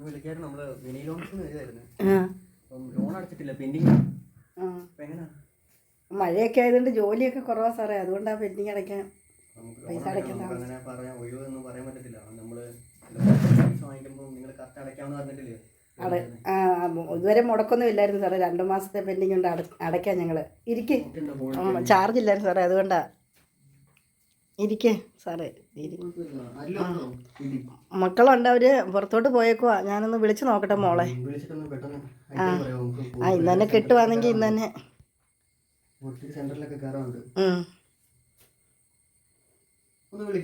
വിളിക്കായിരുന്നു. നമ്മള് മിനി ലോൺസിന് വരുമായിരുന്നു. ലോൺ അടച്ചിട്ടില്ല, പെൻഡിങ്. മഴയൊക്കെ ആയതുകൊണ്ട് ജോലിയൊക്കെ കുറവാ സാറേ, അതുകൊണ്ടാണ് പെൻഡിങ് അടയ്ക്കാൻ പൈസ അടയ്ക്കാൻ അങ്ങനെ പറയാൻ ഒഴിവൊന്നും പറയാൻ പറ്റത്തില്ല. നമ്മള് പൈസ വാങ്ങിക്കുമ്പോൾ നിങ്ങൾ കറക്റ്റ് അടയ്ക്കാമെന്ന് പറഞ്ഞിട്ടില്ലേ? ഇതുവരെ മുടക്കൊന്നും ഇല്ലായിരുന്നു സാറേ. 2 മാസത്തെ പെൻഡിങ് ഉണ്ട് അടയ്ക്കാൻ. ഞങ്ങൾ ഇരിക്കേ, ചാർജ് ഇല്ലായിരുന്നു സാറേ, അതുകൊണ്ടാ. ഇരിക്കേ സാറേ. മക്കളുണ്ട്, അവര് പുറത്തോട്ട് പോയേക്കുവാ. ഞാനൊന്ന് വിളിച്ചു നോക്കട്ടെ മോളെ. ഇന്ന് തന്നെ കിട്ടുവാണെങ്കിൽ ഇന്ന് തന്നെ.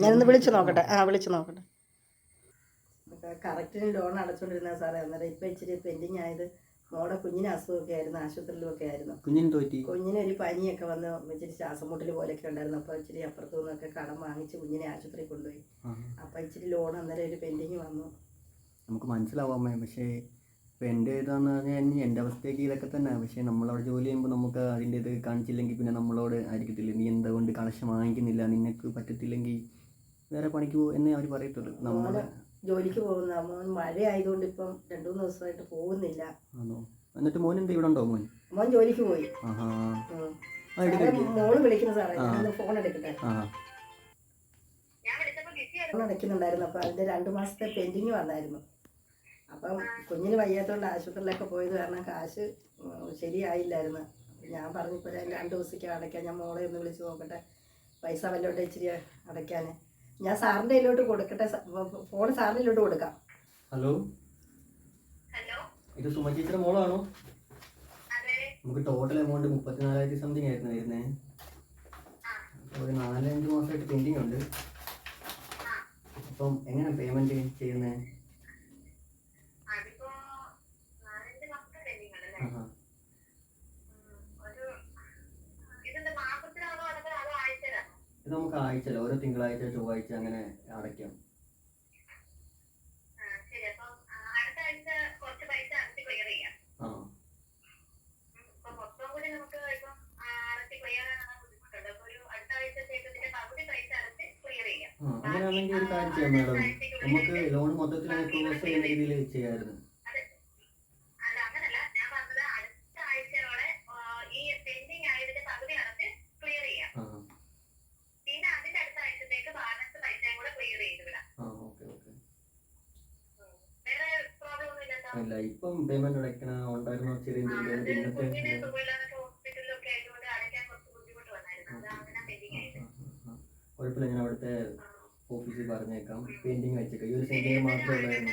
ഞാനൊന്ന് വിളിച്ചു നോക്കട്ടെ. വിളിച്ചു നോക്കട്ടെ. കറക്റ്റിന് ലോൺ അടച്ചോണ്ടിരുന്ന സാറേ. അന്നേരം ഇപ്പം ഇച്ചിരി പെൻഡിങ് ആയത് മോളെ കുഞ്ഞിന് അസുഖമൊക്കെ ആയിരുന്നു, ആശുപത്രിയിലൊക്കെ ആയിരുന്നു. കുഞ്ഞിനൊരു പനിയൊക്കെ വന്ന് ഇച്ചിരി ശ്വാസം മുട്ടൽ പോലെയൊക്കെ ഉണ്ടായിരുന്നു. അപ്പോൾ ഇച്ചിരി അപ്പുറത്തു നിന്നൊക്കെ കടം വാങ്ങിച്ച് കുഞ്ഞിനെ ആശുപത്രിയിൽ കൊണ്ടുപോയി. അപ്പം ഇച്ചിരി ലോൺ അന്നേരം ഒരു പെൻഡിങ് വന്നു. നമുക്ക് മനസ്സിലാവാമേ. പക്ഷേ ഇപ്പം എൻ്റെ ഇതാന്ന് പറഞ്ഞാൽ എൻ്റെ അവസ്ഥയ്ക്ക് ഇതൊക്കെ തന്നെ. പക്ഷേ നമ്മളവിടെ ജോലി ചെയ്യുമ്പോൾ നമുക്ക് അതിൻ്റെ ഇത് കാണിച്ചില്ലെങ്കിൽ പിന്നെ നമ്മളോട് ആയിരിക്കത്തില്ല, നീ എന്തുകൊണ്ട് കളക്ഷൻ വാങ്ങിക്കുന്നില്ല, നിനക്ക് പറ്റത്തില്ലെങ്കിൽ വേറെ പണിക്ക് പോകും എന്നേ അവർ പറയത്തുള്ളൂ. നമ്മൾ ജോലിക്ക് പോകുന്ന മോൻ മഴ ആയതുകൊണ്ട് ഇപ്പം 2-3 ദിവസമായിട്ട് പോകുന്നില്ല. ആണോ? എന്നിട്ട് മോൻ എന്താ ഇവിടെ ഉണ്ടോ? മോൻ ജോലിക്ക് പോയി. മോള് വിളിക്കുന്ന സാറേ, ഫോൺ എടുക്കട്ടെ. ഫോൺ അടയ്ക്കുന്നുണ്ടായിരുന്നു. അപ്പം അതിൻ്റെ 2 മാസത്തെ പെൻഡിങ് വന്നായിരുന്നു. അപ്പം കുഞ്ഞിന് വയ്യാത്തതുകൊണ്ട് ആശുപത്രിയിലൊക്കെ പോയത് കാരണം കാശ് ശരിയായില്ലായിരുന്നു. ഞാൻ പറഞ്ഞിപ്പോൾ 2 ദിവസത്തേക്ക് അടയ്ക്കാൻ. ഞാൻ മോളെ ഒന്ന് വിളിച്ച് നോക്കട്ടെ, പൈസ വല്ലോട്ടെ ഇച്ചിരി അടയ്ക്കാൻ. ഞാൻ സാറിൻ്റെ കയ്യിലോട്ട് കൊടുക്കട്ടെ, ഫോൺ സാറിൻ്റെ കയ്യിലോട്ട് കൊടുക്കാം. ഹലോ, ഇത് സുമ ചേച്ചിയുടെ മോളാണോ? നമുക്ക് ടോട്ടൽ എമൗണ്ട് 34,000 സംതിങ് ആയിരുന്നു വരുന്നത്. ഒരു 4-5 മാസമായിട്ട് പെൻഡിങ് ഉണ്ട്. അപ്പം എങ്ങനെയാണ് പേയ്മെൻറ്റ് ചെയ്യുന്നത്? ഇത് നമുക്ക് ആഴ്ച, ഓരോ തിങ്കളാഴ്ച ചൊവ്വാഴ്ച അങ്ങനെ അടയ്ക്കാം. അങ്ങനെയാണെങ്കിൽ ഒരു കാര്യം ചെയ്യാം മാഡം, നമുക്ക് ലോൺ മൊത്തത്തിൽ ക്ലോസ് ചെയ്യുന്ന രീതിയിൽ ചെയ്യാമായിരുന്നു. അല്ല, ഇപ്പം പേയ്മെന്റ് അടയ്ക്കണ ഉണ്ടായിരുന്നോ? ചെറിയ കുഴപ്പമില്ല, ഞാൻ അവിടുത്തെ ഓഫീസിൽ പറഞ്ഞേക്കാം. പെയിന്റിങ് വെച്ചേക്കാം. ഈ ഒരു സെന്റിന് മാത്രമേ ഉള്ളായിരുന്നു.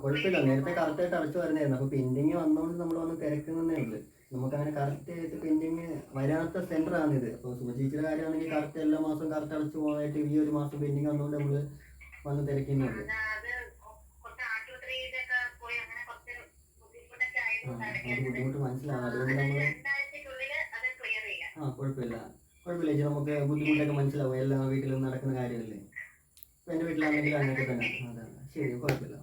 കുഴപ്പമില്ല, നേരത്തെ കറക്റ്റായിട്ട് അടച്ചു വരുന്നതായിരുന്നു. അപ്പോൾ പെയിന്റിങ് വന്നുകൊണ്ട് നമ്മൾ വന്ന് തിരക്കുന്നതേ ഉള്ളൂ. നമുക്കങ്ങനെ കറക്റ്റ് ആയിട്ട് പെയിന്റിങ് വരാത്ത സെന്ററാണിത്. അപ്പോൾ സുമചേച്ചിയുടെ കാര്യമാണെങ്കിൽ കറക്റ്റ് എല്ലാ മാസവും കറക്റ്റ് അടച്ചു പോകാനായിട്ട് ഈ ഒരു മാസം പെയിന്റിങ് വന്നുകൊണ്ട് നമ്മൾ വന്ന് തിരക്കുന്നുണ്ട്. ബുദ്ധിമുട്ട് മനസ്സിലാവും. അതുകൊണ്ട് നമ്മൾ കുഴപ്പമില്ല ചേച്ചി, നമുക്ക് ബുദ്ധിമുട്ടൊക്കെ മനസ്സിലാവും. എല്ലാ വീട്ടിലും നടക്കുന്ന കാര്യമല്ലേ. എൻ്റെ വീട്ടിലാണെങ്കിലും അങ്ങനെയൊക്കെ തന്നെ. അതെ, ശരി, കുഴപ്പമില്ല.